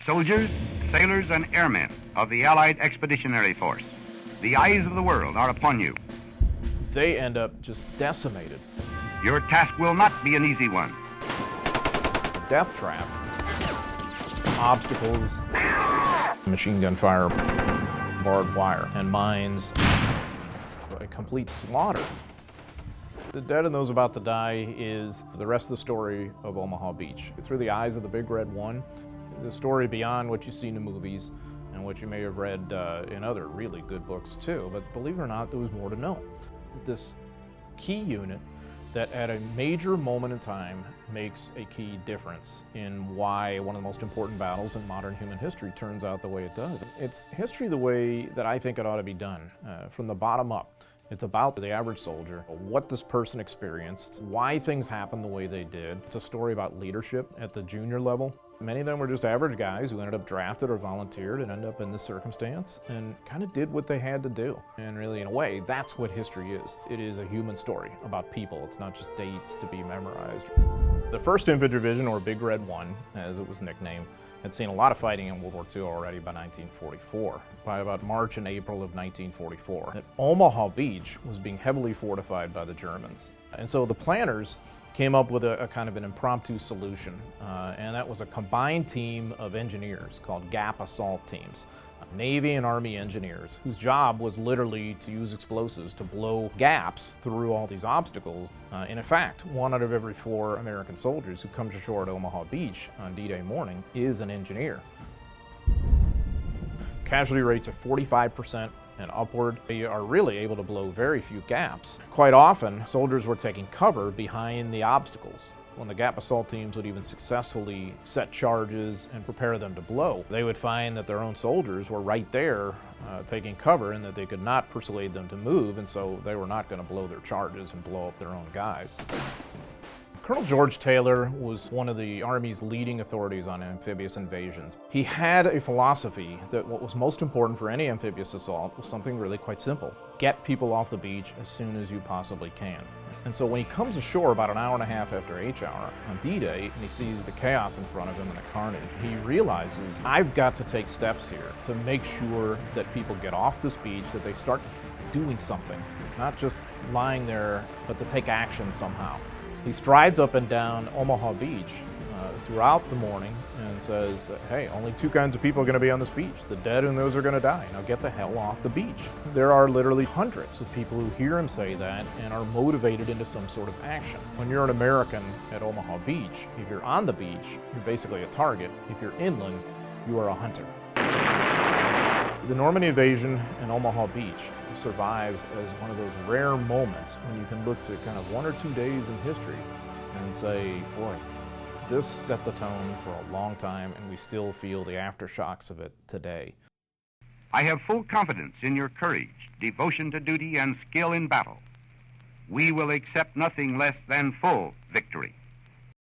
Soldiers, sailors, and airmen of the Allied Expeditionary Force, the eyes of the world are upon you. They end up just decimated. Your task will not be an easy one. Death trap, obstacles, machine gun fire, barbed wire, and mines, a complete slaughter. The Dead and Those About to Die is the rest of the story of Omaha Beach. Through the eyes of the Big Red One, the story beyond what you see in the movies and what you may have read in other really good books too. But believe it or not, there was more to know. This key unit that at a major moment in time makes a key difference in why one of the most important battles in modern human history turns out the way it does. It's history the way that I think it ought to be done, from the bottom up. It's about the average soldier, what this person experienced, why things happened the way they did. It's a story about leadership at the junior level. Many of them were just average guys who ended up drafted or volunteered and ended up in this circumstance and kind of did what they had to do. And really, in a way, that's what history is. It is a human story about people. It's not just dates to be memorized. The 1st Infantry Division, or Big Red One, as it was nicknamed, had seen a lot of fighting in World War II already by 1944. By about March and April of 1944, that Omaha Beach was being heavily fortified by the Germans. And so the planners came up with a kind of an impromptu solution, and that was a combined team of engineers called Gap Assault Teams. Navy and Army engineers whose job was literally to use explosives to blow gaps through all these obstacles. In fact, 1 out of every 4 American soldiers who comes ashore at Omaha Beach on D-Day morning is an engineer. Casualty rates are 45% and upward. They are really able to blow very few gaps. Quite often, soldiers were taking cover behind the obstacles. When the Gap Assault Teams would even successfully set charges and prepare them to blow, they would find that their own soldiers were right there taking cover and that they could not persuade them to move, and so they were not going to blow their charges and blow up their own guys. Colonel George Taylor was one of the Army's leading authorities on amphibious invasions. He had a philosophy that what was most important for any amphibious assault was something really quite simple. Get people off the beach as soon as you possibly can. And so when he comes ashore about an hour and a half after H hour on D-Day and he sees the chaos in front of him and the carnage, he realizes, I've got to take steps here to make sure that people get off this beach, that they start doing something, not just lying there, but to take action somehow. He strides up and down Omaha Beach throughout the morning and says, hey, only 2 kinds of people are going to be on this beach, the dead and those are going to die. Now get the hell off the beach. There are literally hundreds of people who hear him say that and are motivated into some sort of action. When you're an American at Omaha Beach, if you're on the beach, you're basically a target. If you're inland, you are a hunter. The Normandy invasion in Omaha Beach survives as one of those rare moments when you can look to kind of 1 or 2 days in history and say, boy, this set the tone for a long time and we still feel the aftershocks of it today. I have full confidence in your courage, devotion to duty, and skill in battle. We will accept nothing less than full victory.